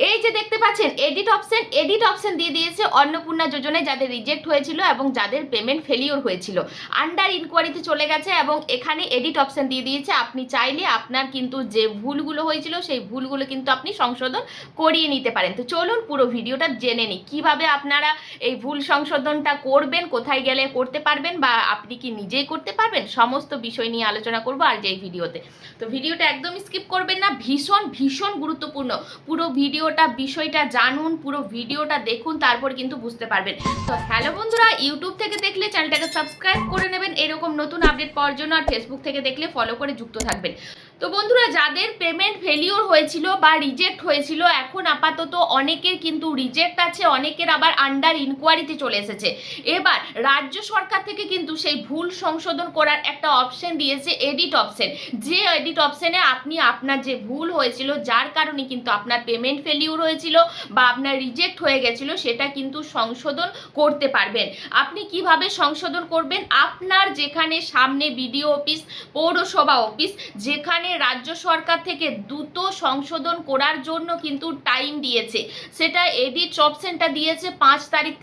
এই যে দেখতে পাচ্ছেন এডিট অপশন দিয়ে দিয়েছে অন্নপূর্ণা যোজনায় যাদের রিজেক্ট হয়েছিল এবং যাদের পেমেন্ট ফেলিওর হয়েছিল, আন্ডার ইনকোয়ারিতে চলে গেছে এবং এখানে এডিট অপশন দিয়ে দিয়েছে। আপনি চাইলে আপনার কিন্তু যে ভুলগুলো হয়েছিল সেই ভুলগুলো কিন্তু আপনি সংশোধন করিয়ে নিতে পারেন। তো চলুন পুরো ভিডিওটা জেনে নিই কিভাবে আপনারা এই ভুল সংশোধনটা করবেন, কোথায় গেলে করতে পারবেন বা আপনি কি নিজেই করতে পারবেন, সমস্ত বিষয় নিয়ে আলোচনা করবো আর এই ভিডিওতে। তো ভিডিওটা একদম স্কিপ করবেন না, ভীষণ ভীষণ গুরুত্বপূর্ণ। পুরো ভিডিওটা বিষয়টা জানুন, পুরো ভিডিওটা দেখুন, তারপর কিন্তু বুঝতে পারবেন। তো হ্যালো বন্ধুরা, ইউটিউব থেকে দেখলে চ্যানেলটাকে সাবস্ক্রাইব করে নেবেন এরকম নতুন আপডেট পাওয়ার জন্য, আর ফেসবুক থেকে দেখলে ফলো করে যুক্ত থাকবেন। তো বন্ধুরা, যাদের পেমেন্ট ফেলিওর হয়েছিল বা রিজেক্ট হয়েছিল, এখন আপাতত অনেকের কিন্তু রিজেক্ট আছে, অনেকের আবার আন্ডার ইনকোয়ারিতে চলে এসেছে। এবার রাজ্য সরকার থেকে কিন্তু সেই ভুল সংশোধন করার একটা অপশন দিয়েছে, এডিট অপশন। যে এডিট অপশনে আপনি আপনার যে ভুল হয়েছিল, যার কারণে কিন্তু আপনার পেমেন্ট ফেলিওর হয়েছিল বা আপনার রিজেক্ট হয়ে গেছিল, সেটা কিন্তু সংশোধন করতে পারবেন। আপনি কিভাবে সংশোধন করবেন? আপনার যেখানে সামনে বিডিও অফিস, পৌরসভা অফিস, যেখানে রাজ্য সরকার থেকে দ্রুত সংশোধন করার জন্য কিন্তু টাইম দিয়েছে, সেটা এডিট অপশনটা দিয়েছে 5 তারিখ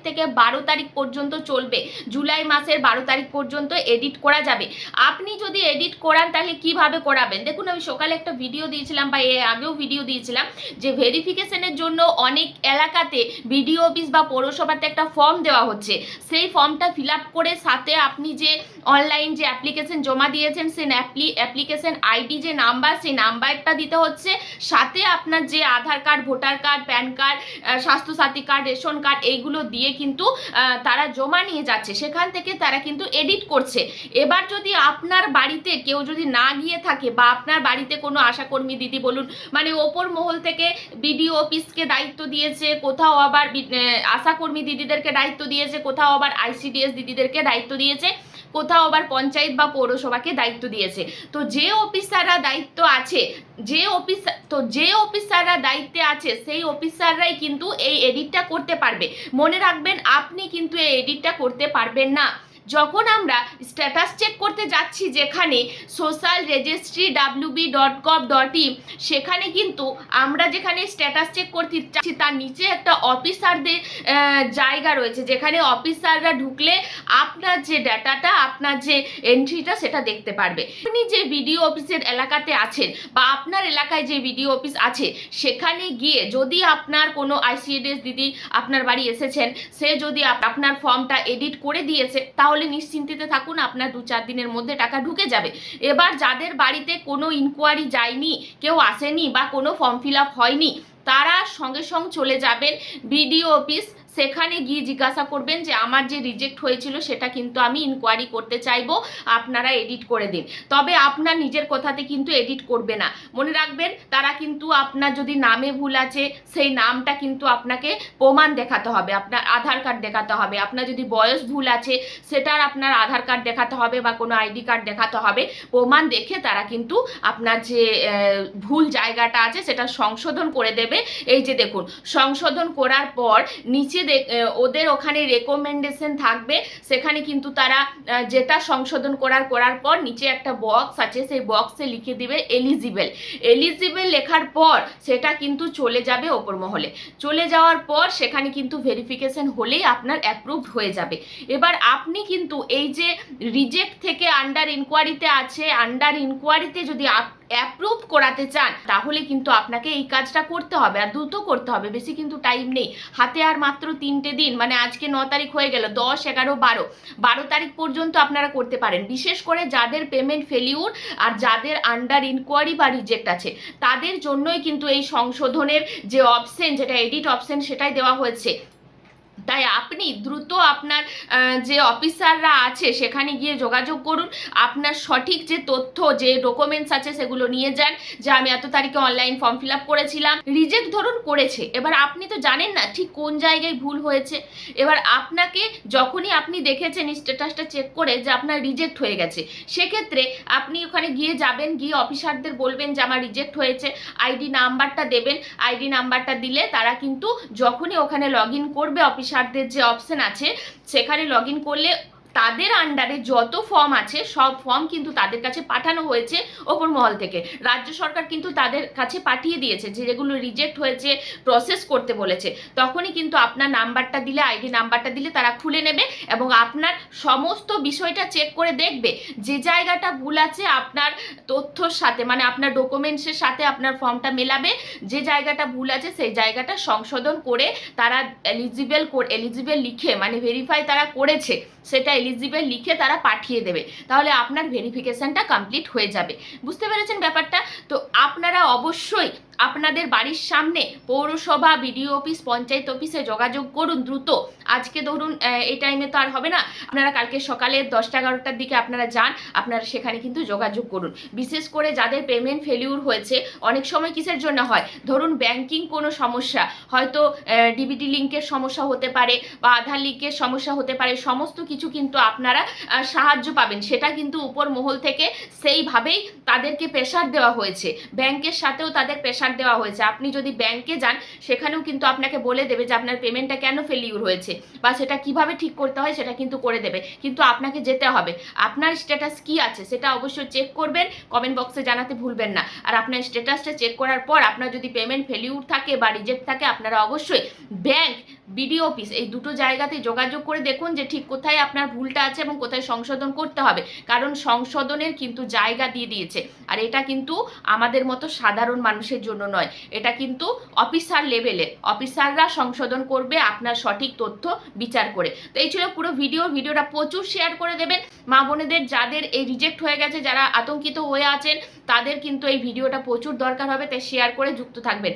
থেকে 12 তারিখ পর্যন্ত চলবে। জুলাই মাসের 12 তারিখ পর্যন্ত এডিট করা যাবে। আপনি যদি এডিট করান তাহলে কিভাবে করাবেন? দেখুন, আমি সকালে একটা ভিডিও দিয়েছিলাম বা এর আগেও ভিডিও দিয়েছিলাম যে ভেরিফিকেশনের জন্য অনেক এলাকাতে বিডিও অফিস বা পৌরসভাতে একটা ফর্ম দেওয়া হচ্ছে। সেই ফর্মটা ফিল আপ করে সাথে আপনি যে অনলাইন যে অ্যাপ্লিকেশন জমা দিয়েছেন, সেই অ্যাপ্লিকেশন আইডি যে নাম্বার, সেই নাম্বারটা দিতে হচ্ছে। সাথে আপনার যে Aadhaar card, voter card, PAN card, Swasthya Sathi card, ration card, এইগুলো দিয়ে কিন্তু তারা জমা নিয়ে যাচ্ছে, সেখান থেকে তারা কিন্তু এডিট করছে। এবার যদি আপনার বাড়িতে কেউ যদি না গিয়ে থাকে বা আপনার বাড়িতে কোনো আশাকর্মী দিদি বলুন, মানে ওপর মহল থেকে বিডিও অফিসকে দায়িত্ব দিয়েছে, কোথাও আবার আশাকর্মী দিদিদেরকে দায়িত্ব দিয়েছে, কোথাও আবার আইসিডিএস দিদিদেরকে দায়িত্ব দিয়েছে, কোথাও আবার পঞ্চায়েত বা পৌরসভাকে দায়িত্ব দিয়েছে। তো যে অফিসাররা দায়িত্ব আছে, যে অফিসাররা দায়িত্বে আছে, সেই অফিসাররাই কিন্তু এই এডিটটা করতে পারবে। মনে রাখবেন, আপনি কিন্তু এই এডিটটা করতে পারবেন না। যখন আমরা স্ট্যাটাস চেক করতে যাচ্ছি, যেখানে সোশ্যাল রেজিস্ট্রি wb.gov.in, সেখানে কিন্তু আমরা যেখানে স্ট্যাটাস চেক করতে যাচ্ছি তার নিচে একটা অফিসারদের জায়গা রয়েছে, যেখানে অফিসাররা ঢুকলে আপনার যে ডাটাটা, আপনার যে এন্ট্রিটা, সেটা দেখতে পারবে। আপনি যে বিডিও অফিসের এলাকাতে আছেন বা আপনার এলাকায় যে বিডিও অফিস আছে, সেখানে গিয়ে যদি আপনার কোনো আইসিডিএস দিদি আপনার বাড়ি এসেছেন, সে যদি আপনার ফর্মটা এডিট করে দিয়েছে, তাহলে নিশ্চিন্তিতে থাকুন, আপনার 2-4 দিনের মধ্যে টাকা ঢুকে যাবে। এবার যাদের বাড়িতে কোনো ইনকোয়ারি যায়নি, কেউ আসেনি বা কোনো ফর্ম ফিল আপ হয়নি, তারা সঙ্গে সঙ্গে চলে যাবেন বিডিও অফিস। সেখানে গিয়ে জিজ্ঞাসা করবেন যে আমার যে রিজেক্ট হয়েছিল সেটা কিন্তু আমি ইনকোয়ারি করতে চাইবো, আপনারা এডিট করে দিন। তবে আপনার নিজের কথাতে কিন্তু এডিট করবে না। মনে রাখবেন, তারা কিন্তু আপনার যদি নামে ভুল আছে, সেই নামটা কিন্তু আপনাকে প্রমাণ দেখাতে হবে, আপনার আধার কার্ড দেখাতে হবে। আপনার যদি বয়স ভুল আছে, সেটার আপনার আধার কার্ড দেখাতে হবে বা কোনো আইডি কার্ড দেখাতে হবে। প্রমাণ দেখে তারা কিন্তু আপনার যে ভুল জায়গাটা আছে সেটা সংশোধন করে দেবে। এই যে দেখুন, সংশোধন করার পর নিচে ওদের ওখানে রেকমেন্ডেশন থাকবে, সেখানে কিন্তু তারা যেটা সংশোধন করার পর নিচে একটা বক্স আছে, সেই বক্সে লিখে দিবে এলিজিবল লেখার পর সেটা কিন্তু চলে যাবে ওপর মহলে। চলে যাওয়ার পর সেখানে কিন্তু ভেরিফিকেশন হলেই আপনার অ্যাপ্রুভড হয়ে যাবে। এবার আপনি কিন্তু এই যে রিজেক্ট থেকে আন্ডার ইনকোয়ারিতে আছে, আন্ডার ইনকোয়ারিতে যদি অ্যাপ্রুভ করাতে চান, তাহলে কিন্তু আপনাকে এই কাজটা করতে হবে, আর দ্রুত করতে হবে। বেশি কিন্তু টাইম নেই হাতে, আর মাত্র 3টে দিন, মানে আজকে 9 তারিখ হয়ে গেল, 10, 11, 12 তারিখ পর্যন্ত আপনারা করতে পারেন। বিশেষ করে যাদের পেমেন্ট ফেলিউর আর যাদের আন্ডার ইনকোয়ারি বা রিজেক্ট আছে, তাদের জন্যই কিন্তু এই সংশোধনের যে অপশন, যেটা এডিট অপশন, সেটাই দেওয়া হয়েছে। তাই আপনি দ্রুত আপনার যে অফিসাররা আছে সেখানে গিয়ে যোগাযোগ করুন। আপনার সঠিক যে তথ্য, যে ডকুমেন্টস আছে, সেগুলো নিয়ে যান, যে আমি এত তারিখে অনলাইন ফর্ম ফিল আপ করেছিলাম, রিজেক্ট ধরুন করেছে। এবার আপনি তো জানেন না ঠিক কোন জায়গায় ভুল হয়েছে। এবার আপনাকে যখনই আপনি দেখেছেন স্ট্যাটাসটা চেক করে যে আপনার রিজেক্ট হয়ে গেছে, সেক্ষেত্রে আপনি ওখানে গিয়ে যাবেন, গিয়ে অফিসারদের বলবেন যে আমার রিজেক্ট হয়েছে, আইডি নাম্বারটা দেবেন। আইডি নাম্বারটা দিলে তারা কিন্তু যখনই ওখানে লগ ইন করবে, অফিসারদের যে অপশন আছে সেখানে লগ ইন করলে তাদের আন্ডারে যত ফর্ম আছে সব ফর্ম কিন্তু তাদের কাছে পাঠানো হয়েছে ওপর মহল থেকে। রাজ্য সরকার কিন্তু তাদের কাছে পাঠিয়ে দিয়েছে, যে যেগুলো রিজেক্ট হয়েছে প্রসেস করতে বলেছে, তখনই কিন্তু আপনার নাম্বারটা দিলে, আইডি নাম্বারটা দিলে তারা খুলে নেবে এবং আপনার সমস্ত বিষয়টা চেক করে দেখবে। যে জায়গাটা ভুল আছে আপনার তথ্যর সাথে, মানে আপনার ডকুমেন্টসের সাথে আপনার ফর্মটা মেলাবে, যে জায়গাটা ভুল আছে সেই জায়গাটা সংশোধন করে তারা এলিজিবল লিখে, মানে ভেরিফাই তারা করেছে সেটা এলিজিবল লিখে তারা পাঠিয়ে দেবে। তাহলে আপনার ভেরিফিকেশনটা কমপ্লিট হয়ে যাবে। বুঝতে পেরেছেন ব্যাপারটা? তো আপনারা অবশ্যই আপনাদের বাড়ির সামনে পৌরসভা, বিডিও অফিস, পঞ্চায়েত অফিসে যোগাযোগ করুন দ্রুত। আজকে ধরুন এই টাইমে তো আর হবে না, আপনারা কালকে সকালে 10টা-11টার দিকে আপনারা যান, আপনারা সেখানে কিন্তু যোগাযোগ করুন। বিশেষ করে যাদের পেমেন্ট ফেলিউর হয়েছে, অনেক সময় কিসের জন্য হয়, ধরুন ব্যাংকিং কোনো সমস্যা, হয়তো ডিবিটি লিঙ্কের সমস্যা হতে পারে বা আধার লিঙ্কের সমস্যা হতে পারে, সমস্ত কিছু কিন্তু আপনারা সাহায্য পাবেন। সেটা কিন্তু উপর মহল থেকে সেইভাবেই তাদেরকে প্রেশার দেওয়া হয়েছে, ব্যাংকের সাথেও তাদের প্রেশার দেওয়া হয়েছে। আপনি যদি ব্যাংকে যান সেখানেও কিন্তু আপনাকে বলে দেবে যে আপনার পেমেন্টটা কেন ফেলিউর হয়েছে বা সেটা কিভাবে ঠিক করতে হয় সেটা কিন্তু করে দেবে, কিন্তু আপনাকে যেতে হবে। আপনার স্ট্যাটাস কি আছে সেটা অবশ্যই চেক করবেন, কমেন্ট বক্সে জানাতে ভুলবেন না। আর আপনার স্ট্যাটাসটা চেক করার পর আপনার যদি পেমেন্ট ফেলিউর থাকে বা রিজেক্ট থাকে, আপনারা অবশ্যই ব্যাংক, বিডিও অফিস এই দুটো জায়গাতে যোগাযোগ করে দেখুন যে ঠিক কোথায় আপনার ভুলটা আছে এবং কোথায় সংশোধন করতে হবে, কারণ সংশোধনের কিন্তু জায়গা দিয়ে দিয়েছে। আর এটা কিন্তু আমাদের মতো সাধারণ মানুষের জন্য নয়, এটা কিন্তু অফিসার লেভেলে, অফিসাররা সংশোধন করবে আপনার সঠিক তথ্য বিচার করে। তো এই ছিল পুরো ভিডিওটা প্রচুর শেয়ার করে দেবেন। মা বোনেদের যাদের এই রিজেক্ট হয়ে গেছে, যারা আতঙ্কিত হয়ে আছেন, তাদের কিন্তু এই ভিডিওটা প্রচুর দরকার হবে, তাই শেয়ার করে যুক্ত থাকবেন।